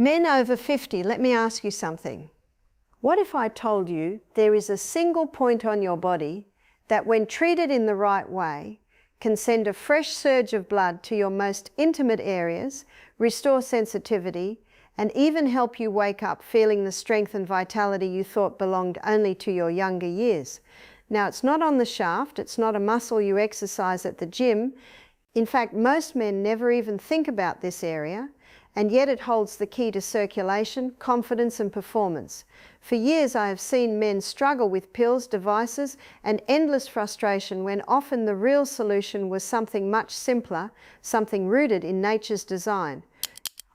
Men over 50, let me ask you something. What if I told you there is a single point on your body that, when treated in the right way, can send a fresh surge of blood to your most intimate areas, restore sensitivity, and even help you wake up feeling the strength and vitality you thought belonged only to your younger years? Now, it's not on the shaft, it's not a muscle you exercise at the gym. In fact, most men never even think about this area, and yet it holds the key to circulation, confidence, and performance. For years I have seen men struggle with pills, devices, and endless frustration when often the real solution was something much simpler, something rooted in nature's design.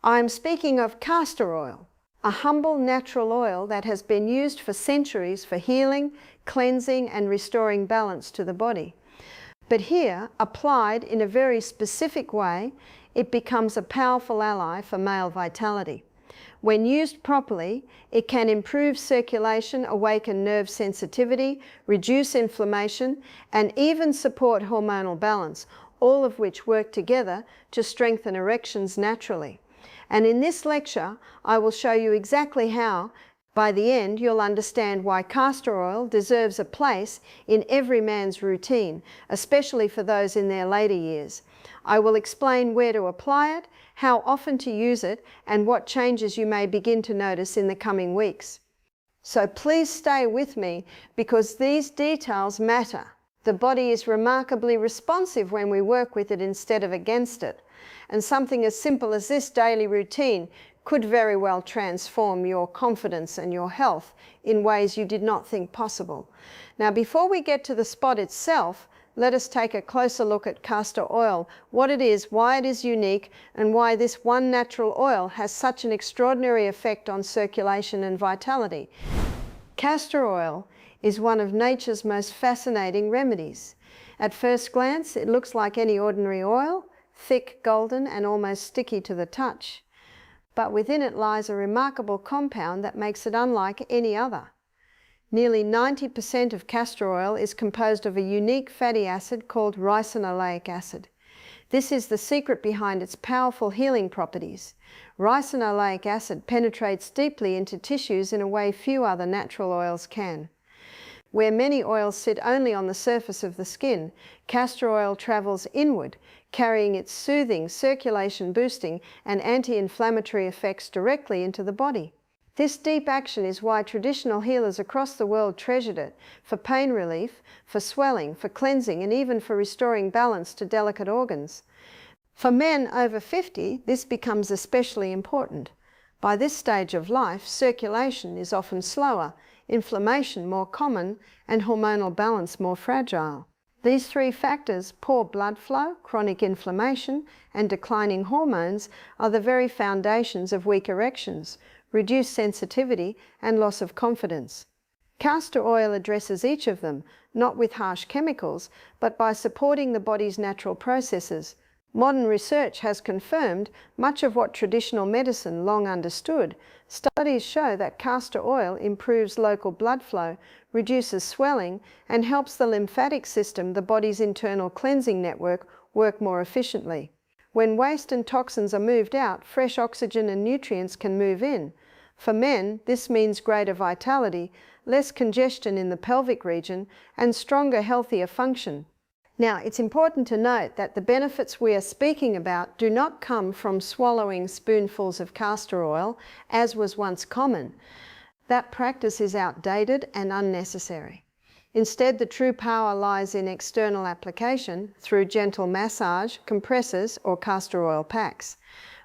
I am speaking of castor oil, a humble natural oil that has been used for centuries for healing, cleansing, and restoring balance to the body. But here, applied in a very specific way, it becomes a powerful ally for male vitality. When used properly, it can improve circulation, awaken nerve sensitivity, reduce inflammation, and even support hormonal balance, all of which work together to strengthen erections naturally. And in this lecture, I will show you exactly how. By the end, you'll understand why castor oil deserves a place in every man's routine, especially for those in their later years. I will explain where to apply it, how often to use it, and what changes you may begin to notice in the coming weeks. So please stay with me, because these details matter. The body is remarkably responsive when we work with it instead of against it. And something as simple as this daily routine could very well transform your confidence and your health in ways you did not think possible. Now, before we get to the spot itself, let us take a closer look at castor oil, what it is, why it is unique, and why this one natural oil has such an extraordinary effect on circulation and vitality. Castor oil is one of nature's most fascinating remedies. At first glance, it looks like any ordinary oil, thick, golden, and almost sticky to the touch. But within it lies a remarkable compound that makes it unlike any other. Nearly 90% of castor oil is composed of a unique fatty acid called ricinoleic acid. This is the secret behind its powerful healing properties. Ricinoleic acid penetrates deeply into tissues in a way few other natural oils can. Where many oils sit only on the surface of the skin, castor oil travels inward, carrying its soothing, circulation-boosting, and anti-inflammatory effects directly into the body. This deep action is why traditional healers across the world treasured it, for pain relief, for swelling, for cleansing, and even for restoring balance to delicate organs. For men over 50, this becomes especially important. By this stage of life, circulation is often slower, inflammation more common, and hormonal balance more fragile. These three factors, poor blood flow, chronic inflammation, and declining hormones, are the very foundations of weak erections, reduced sensitivity, and loss of confidence. Castor oil addresses each of them, not with harsh chemicals, but by supporting the body's natural processes. Modern research has confirmed much of what traditional medicine long understood. Studies show that castor oil improves local blood flow, reduces swelling, and helps the lymphatic system, the body's internal cleansing network, work more efficiently. When waste and toxins are moved out, fresh oxygen and nutrients can move in. For men, this means greater vitality, less congestion in the pelvic region, and stronger, healthier function. Now, it's important to note that the benefits we are speaking about do not come from swallowing spoonfuls of castor oil, as was once common. That practice is outdated and unnecessary. Instead, the true power lies in external application through gentle massage, compressors, or castor oil packs.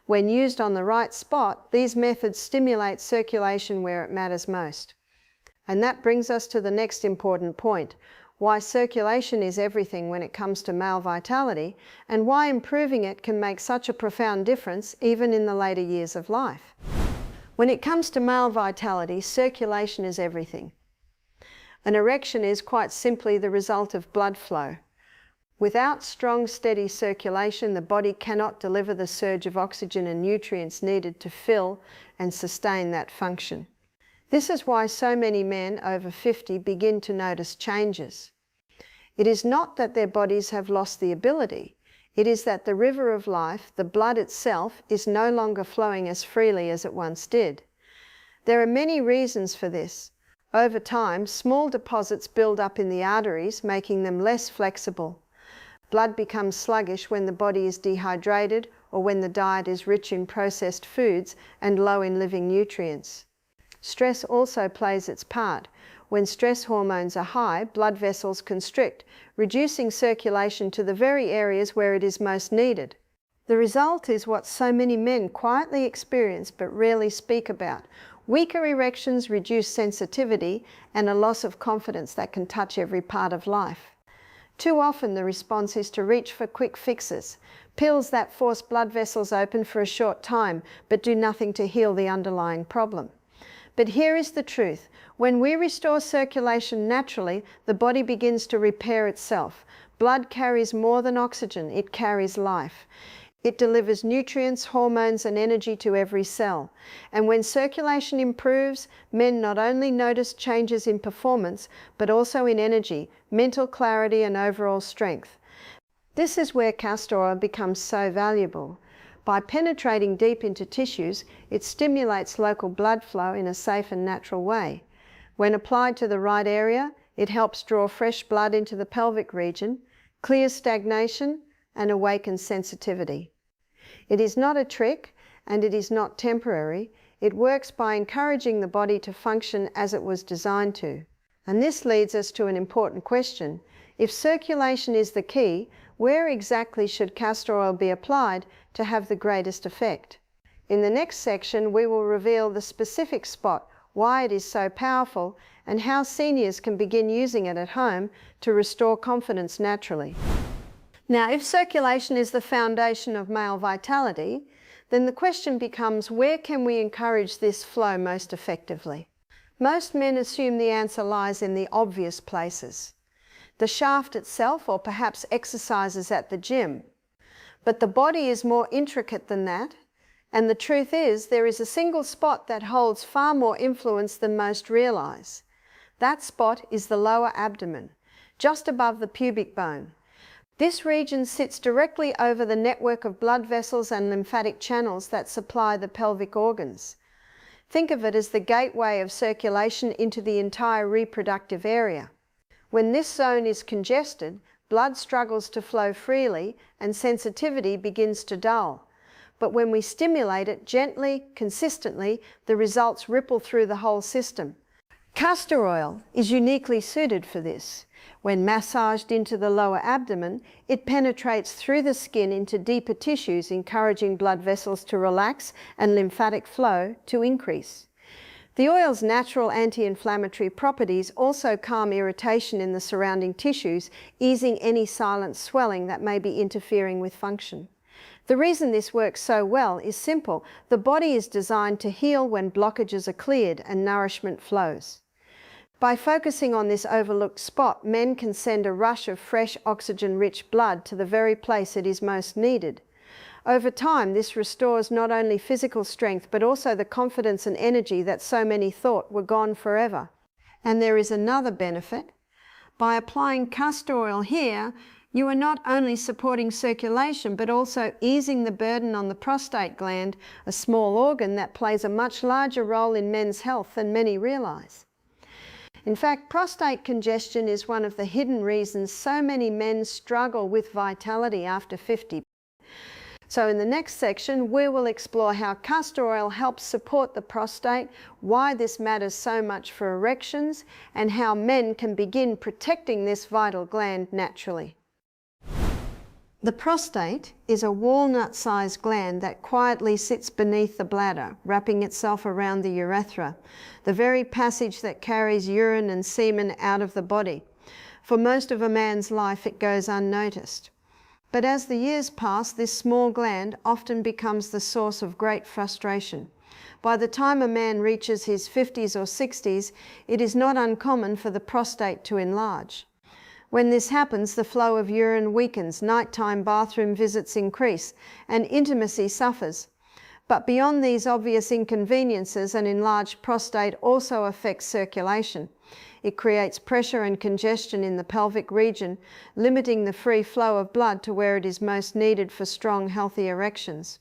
When used on the right spot, these methods stimulate circulation where it matters most. And that brings us to the next important point: why circulation is everything when it comes to male vitality, and why improving it can make such a profound difference even in the later years of life. When it comes to male vitality, circulation is everything. An erection is quite simply the result of blood flow. Without strong, steady circulation, the body cannot deliver the surge of oxygen and nutrients needed to fill and sustain that function. This is why so many men over 50 begin to notice changes. It is not that their bodies have lost the ability. It is that the river of life, the blood itself, is no longer flowing as freely as it once did. There are many reasons for this. Over time, small deposits build up in the arteries, making them less flexible. Blood becomes sluggish when the body is dehydrated or when the diet is rich in processed foods and low in living nutrients. Stress also plays its part. When stress hormones are high, blood vessels constrict, reducing circulation to the very areas where it is most needed. The result is what so many men quietly experience but rarely speak about: weaker erections, reduced sensitivity, and a loss of confidence that can touch every part of life. Too often the response is to reach for quick fixes, pills that force blood vessels open for a short time but do nothing to heal the underlying problem. But here is the truth. When we restore circulation naturally, the body begins to repair itself. Blood carries more than oxygen, it carries life. It delivers nutrients, hormones, and energy to every cell. And when circulation improves, men not only notice changes in performance, but also in energy, mental clarity, and overall strength. This is where castor oil becomes so valuable. By penetrating deep into tissues, it stimulates local blood flow in a safe and natural way. When applied to the right area, it helps draw fresh blood into the pelvic region, clears stagnation, and awakens sensitivity. It is not a trick, and it is not temporary. It works by encouraging the body to function as it was designed to. And this leads us to an important question. If circulation is the key, where exactly should castor oil be applied to have the greatest effect? In the next section, we will reveal the specific spot, why it is so powerful, and how seniors can begin using it at home to restore confidence naturally. Now, if circulation is the foundation of male vitality, then the question becomes, where can we encourage this flow most effectively? Most men assume the answer lies in the obvious places. The shaft itself, or perhaps exercises at the gym. But the body is more intricate than that, and the truth is there is a single spot that holds far more influence than most realize. That spot is the lower abdomen, just above the pubic bone. This region sits directly over the network of blood vessels and lymphatic channels that supply the pelvic organs. Think of it as the gateway of circulation into the entire reproductive area. When this zone is congested, blood struggles to flow freely and sensitivity begins to dull. But when we stimulate it gently, consistently, the results ripple through the whole system. Castor oil is uniquely suited for this. When massaged into the lower abdomen, it penetrates through the skin into deeper tissues, encouraging blood vessels to relax and lymphatic flow to increase. The oil's natural anti-inflammatory properties also calm irritation in the surrounding tissues, easing any silent swelling that may be interfering with function. The reason this works so well is simple. The body is designed to heal when blockages are cleared and nourishment flows. By focusing on this overlooked spot, men can send a rush of fresh, oxygen-rich blood to the very place it is most needed. Over time, this restores not only physical strength, but also the confidence and energy that so many thought were gone forever. And there is another benefit. By applying castor oil here, you are not only supporting circulation, but also easing the burden on the prostate gland, a small organ that plays a much larger role in men's health than many realize. In fact, prostate congestion is one of the hidden reasons so many men struggle with vitality after 50. So in the next section, we will explore how castor oil helps support the prostate, why this matters so much for erections, and how men can begin protecting this vital gland naturally. The prostate is a walnut-sized gland that quietly sits beneath the bladder, wrapping itself around the urethra, the very passage that carries urine and semen out of the body. For most of a man's life, it goes unnoticed. But as the years pass, this small gland often becomes the source of great frustration. By the time a man reaches his 50s or 60s, it is not uncommon for the prostate to enlarge. When this happens, the flow of urine weakens, nighttime bathroom visits increase, and intimacy suffers. But beyond these obvious inconveniences, an enlarged prostate also affects circulation. It creates pressure and congestion in the pelvic region, limiting the free flow of blood to where it is most needed for strong, healthy erections.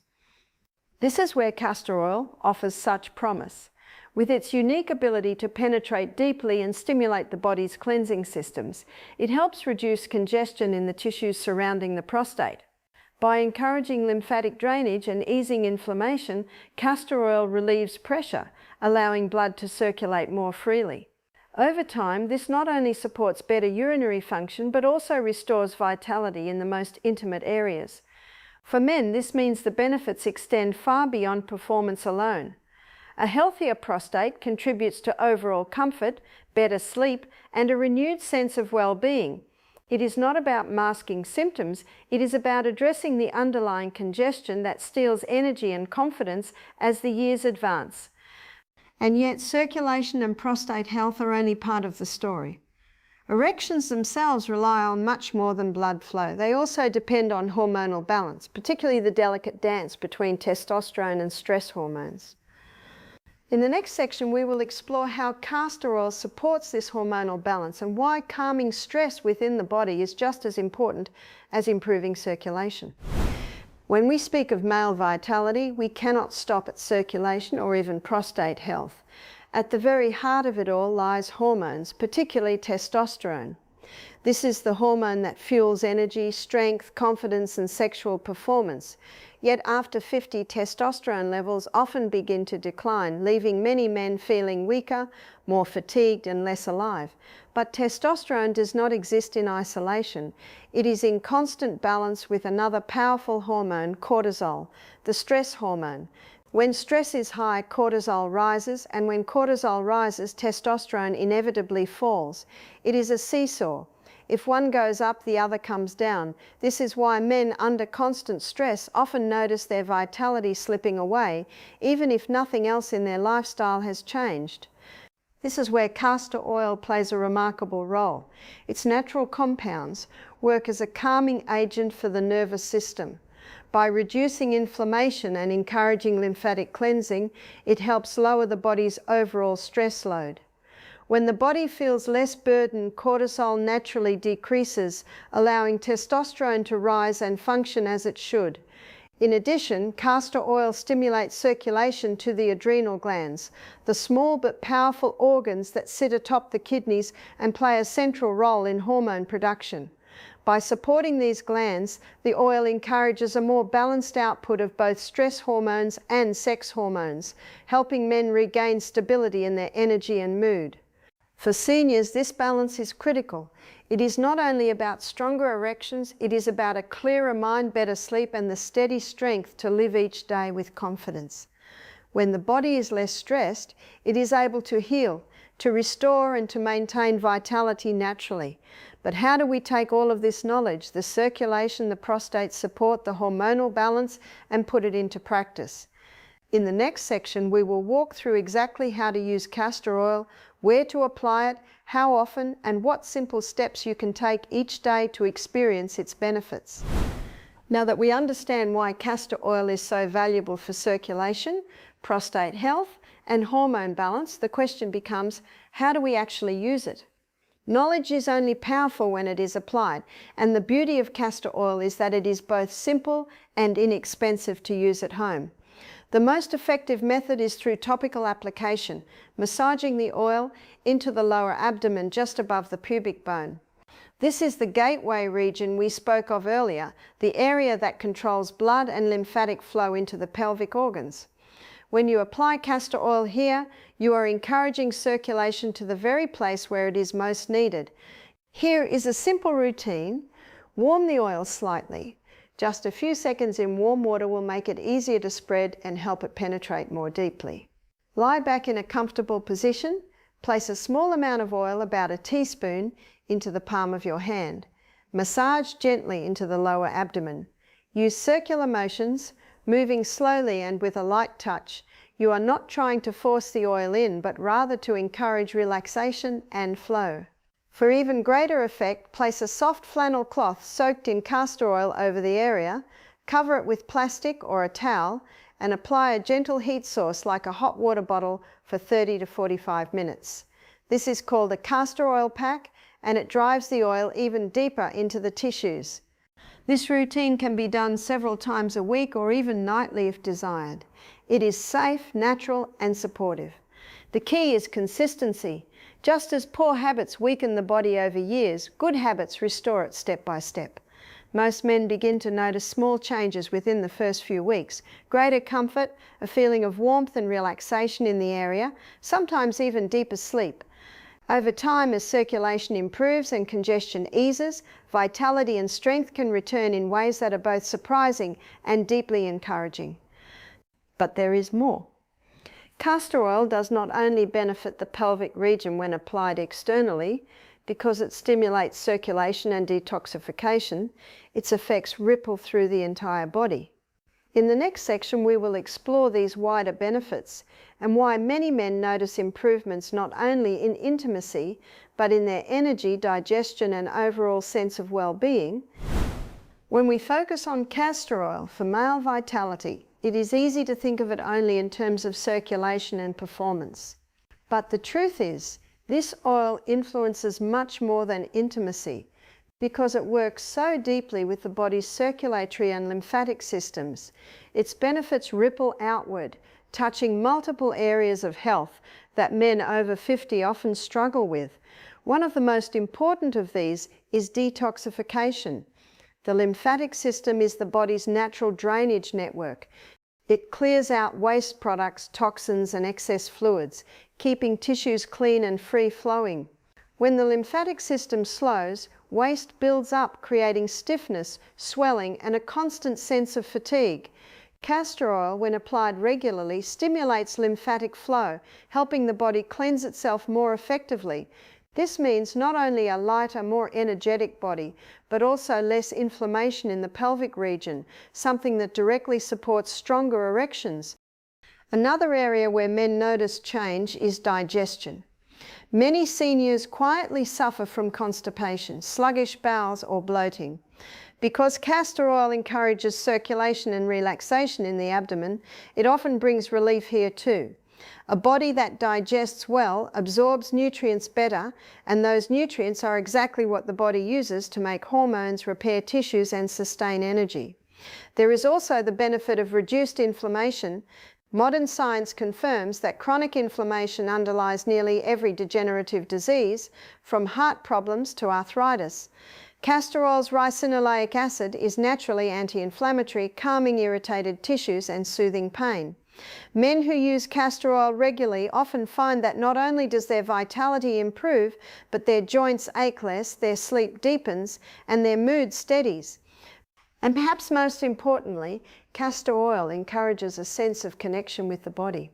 This is where castor oil offers such promise. With its unique ability to penetrate deeply and stimulate the body's cleansing systems, it helps reduce congestion in the tissues surrounding the prostate. By encouraging lymphatic drainage and easing inflammation, castor oil relieves pressure, allowing blood to circulate more freely. Over time, this not only supports better urinary function, but also restores vitality in the most intimate areas. For men, this means the benefits extend far beyond performance alone. A healthier prostate contributes to overall comfort, better sleep, and a renewed sense of well-being. It is not about masking symptoms, it is about addressing the underlying congestion that steals energy and confidence as the years advance. And yet, circulation and prostate health are only part of the story. Erections themselves rely on much more than blood flow. They also depend on hormonal balance, particularly the delicate dance between testosterone and stress hormones. In the next section, we will explore how castor oil supports this hormonal balance and why calming stress within the body is just as important as improving circulation. When we speak of male vitality, we cannot stop at circulation or even prostate health. At the very heart of it all lies hormones, particularly testosterone. This is the hormone that fuels energy, strength, confidence, and sexual performance. Yet after 50, testosterone levels often begin to decline, leaving many men feeling weaker, more fatigued, and less alive. But testosterone does not exist in isolation. It is in constant balance with another powerful hormone, cortisol, the stress hormone. When stress is high, cortisol rises, and when cortisol rises, testosterone inevitably falls. It is a seesaw. If one goes up, the other comes down. This is why men under constant stress often notice their vitality slipping away, even if nothing else in their lifestyle has changed. This is where castor oil plays a remarkable role. Its natural compounds work as a calming agent for the nervous system. By reducing inflammation and encouraging lymphatic cleansing, it helps lower the body's overall stress load. When the body feels less burdened, cortisol naturally decreases, allowing testosterone to rise and function as it should. In addition, castor oil stimulates circulation to the adrenal glands, the small but powerful organs that sit atop the kidneys and play a central role in hormone production. By supporting these glands, the oil encourages a more balanced output of both stress hormones and sex hormones, helping men regain stability in their energy and mood. For seniors, this balance is critical. It is not only about stronger erections, it is about a clearer mind, better sleep, and the steady strength to live each day with confidence. When the body is less stressed, it is able to heal, to restore, and to maintain vitality naturally. But how do we take all of this knowledge, the circulation, the prostate support, the hormonal balance, and put it into practice? In the next section, we will walk through exactly how to use castor oil, where to apply it, how often, and what simple steps you can take each day to experience its benefits. Now that we understand why castor oil is so valuable for circulation, prostate health, and hormone balance, the question becomes, how do we actually use it? Knowledge is only powerful when it is applied, and the beauty of castor oil is that it is both simple and inexpensive to use at home. The most effective method is through topical application, massaging the oil into the lower abdomen just above the pubic bone. This is the gateway region we spoke of earlier, the area that controls blood and lymphatic flow into the pelvic organs. When you apply castor oil here, you are encouraging circulation to the very place where it is most needed. Here is a simple routine. Warm the oil slightly. Just a few seconds in warm water will make it easier to spread and help it penetrate more deeply. Lie back in a comfortable position. Place a small amount of oil, about a teaspoon, into the palm of your hand. Massage gently into the lower abdomen. Use circular motions, moving slowly and with a light touch. You are not trying to force the oil in, but rather to encourage relaxation and flow. For even greater effect, place a soft flannel cloth soaked in castor oil over the area, cover it with plastic or a towel, and apply a gentle heat source like a hot water bottle for 30 to 45 minutes. This is called a castor oil pack, and it drives the oil even deeper into the tissues. This routine can be done several times a week or even nightly if desired. It is safe, natural, and supportive. The key is consistency. Just as poor habits weaken the body over years, good habits restore it step by step. Most men begin to notice small changes within the first few weeks: greater comfort, a feeling of warmth and relaxation in the area, sometimes even deeper sleep. Over time, as circulation improves and congestion eases, vitality and strength can return in ways that are both surprising and deeply encouraging. But there is more. Castor oil does not only benefit the pelvic region when applied externally, because it stimulates circulation and detoxification, its effects ripple through the entire body. In the next section, we will explore these wider benefits and why many men notice improvements not only in intimacy, but in their energy, digestion, and overall sense of well-being. When we focus on castor oil for male vitality, it is easy to think of it only in terms of circulation and performance. But the truth is, this oil influences much more than intimacy, because it works so deeply with the body's circulatory and lymphatic systems. Its benefits ripple outward, touching multiple areas of health that men over 50 often struggle with. One of the most important of these is detoxification. The lymphatic system is the body's natural drainage network. It clears out waste products, toxins, and excess fluids, keeping tissues clean and free-flowing. When the lymphatic system slows, waste builds up, creating stiffness, swelling, and a constant sense of fatigue. Castor oil, when applied regularly, stimulates lymphatic flow, helping the body cleanse itself more effectively. This means not only a lighter, more energetic body, but also less inflammation in the pelvic region, something that directly supports stronger erections. Another area where men notice change is digestion. Many seniors quietly suffer from constipation, sluggish bowels, or bloating. Because castor oil encourages circulation and relaxation in the abdomen, it often brings relief here too. A body that digests well absorbs nutrients better, and those nutrients are exactly what the body uses to make hormones, repair tissues, and sustain energy. There is also the benefit of reduced inflammation. Modern science confirms that chronic inflammation underlies nearly every degenerative disease, from heart problems to arthritis. Castor oil's ricinoleic acid is naturally anti-inflammatory, calming irritated tissues and soothing pain. Men who use castor oil regularly often find that not only does their vitality improve, but their joints ache less, their sleep deepens, and their mood steadies. And perhaps most importantly, castor oil encourages a sense of connection with the body.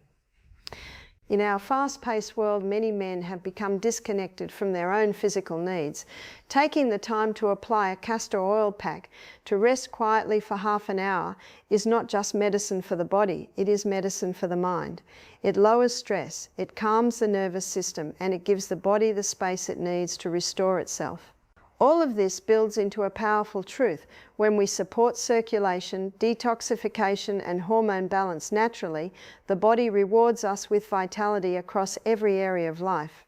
In our fast-paced world, many men have become disconnected from their own physical needs. Taking the time to apply a castor oil pack to rest quietly for half an hour is not just medicine for the body, it is medicine for the mind. It lowers stress, it calms the nervous system, and it gives the body the space it needs to restore itself. All of this builds into a powerful truth. When we support circulation, detoxification, and hormone balance naturally, the body rewards us with vitality across every area of life.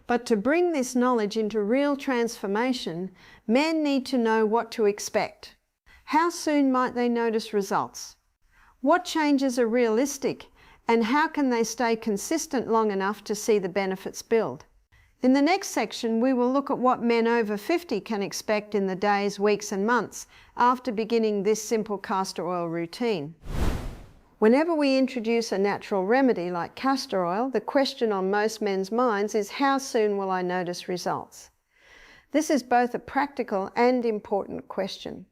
But to bring this knowledge into real transformation, men need to know what to expect. How soon might they notice results? What changes are realistic, and how can they stay consistent long enough to see the benefits build? In the next section, we will look at what men over 50 can expect in the days, weeks, and months after beginning this simple castor oil routine. Whenever we introduce a natural remedy like castor oil, the question on most men's minds is, how soon will I notice results? This is both a practical and important question.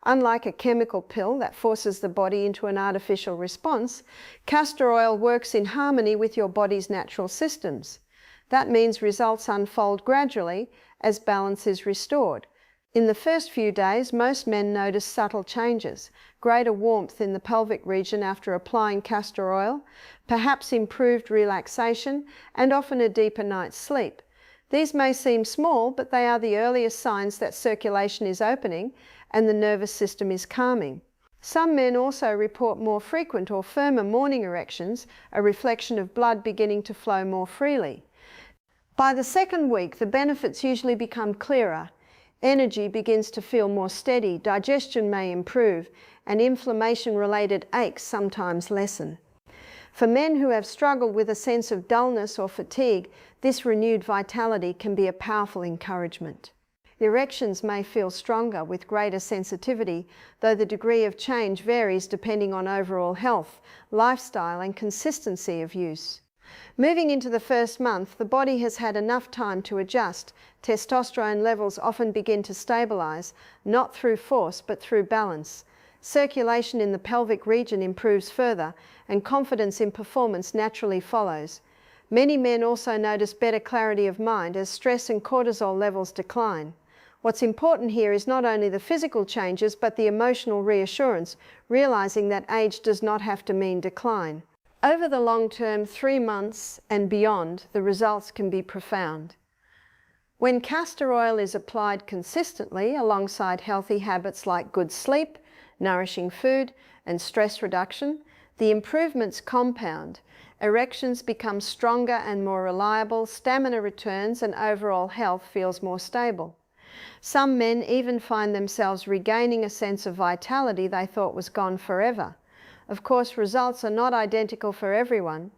Unlike a chemical pill that forces the body into an artificial response, castor oil works in harmony with your body's natural systems. That means results unfold gradually as balance is restored. In the first few days, most men notice subtle changes: greater warmth in the pelvic region after applying castor oil, perhaps improved relaxation, and often a deeper night's sleep. These may seem small, but they are the earliest signs that circulation is opening and the nervous system is calming. Some men also report more frequent or firmer morning erections, a reflection of blood beginning to flow more freely. By the second week, the benefits usually become clearer. Energy begins to feel more steady, digestion may improve, and inflammation-related aches sometimes lessen. For men who have struggled with a sense of dullness or fatigue, this renewed vitality can be a powerful encouragement. Erections may feel stronger with greater sensitivity, though the degree of change varies depending on overall health, lifestyle, and consistency of use. Moving into the first month, the body has had enough time to adjust. Testosterone levels often begin to stabilize, not through force but through balance. Circulation in the pelvic region improves further, and confidence in performance naturally follows. Many men also notice better clarity of mind as stress and cortisol levels decline. What's important here is not only the physical changes, but the emotional reassurance, realizing that age does not have to mean decline. Over the long term, 3 months and beyond, the results can be profound. When castor oil is applied consistently alongside healthy habits like good sleep, nourishing food, and stress reduction, the improvements compound. Erections become stronger and more reliable, stamina returns, and overall health feels more stable. Some men even find themselves regaining a sense of vitality they thought was gone forever. Of course, results are not identical for everyone.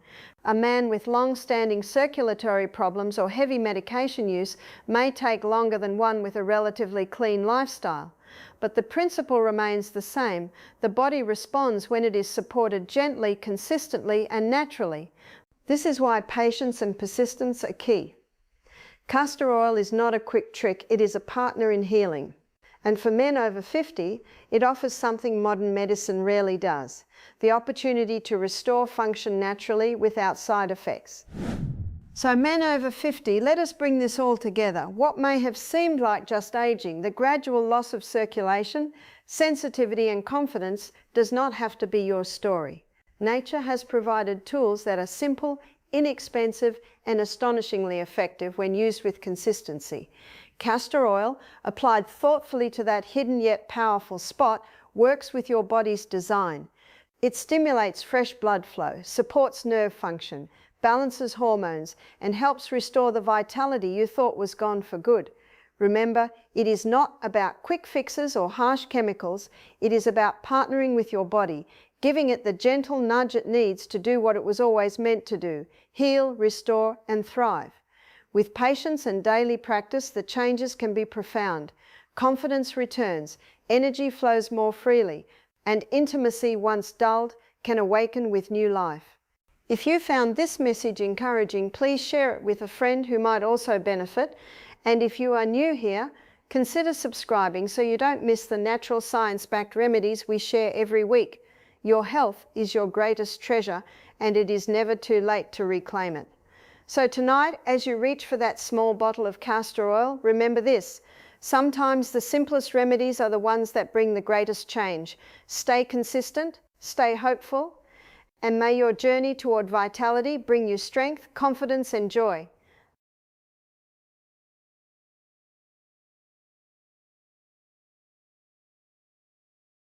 A man with long-standing circulatory problems or heavy medication use may take longer than one with a relatively clean lifestyle. But the principle remains the same. The body responds when it is supported gently, consistently, and naturally. This is why patience and persistence are key. Castor oil is not a quick trick, it is a partner in healing. And for men over 50, it offers something modern medicine rarely does: the opportunity to restore function naturally without side effects. So men over 50, let us bring this all together. What may have seemed like just aging, the gradual loss of circulation, sensitivity, and confidence does not have to be your story. Nature has provided tools that are simple, inexpensive, and astonishingly effective when used with consistency. Castor oil, applied thoughtfully to that hidden yet powerful spot, works with your body's design. It stimulates fresh blood flow, supports nerve function, balances hormones, and helps restore the vitality you thought was gone for good. Remember, it is not about quick fixes or harsh chemicals. It is about partnering with your body, giving it the gentle nudge it needs to do what it was always meant to do: heal, restore, and thrive. With patience and daily practice, the changes can be profound. Confidence returns, energy flows more freely, and intimacy, once dulled, can awaken with new life. If you found this message encouraging, please share it with a friend who might also benefit. And if you are new here, consider subscribing so you don't miss the natural science-backed remedies we share every week. Your health is your greatest treasure, and it is never too late to reclaim it. So tonight, as you reach for that small bottle of castor oil, remember this: sometimes the simplest remedies are the ones that bring the greatest change. Stay consistent, stay hopeful, and may your journey toward vitality bring you strength, confidence, and joy.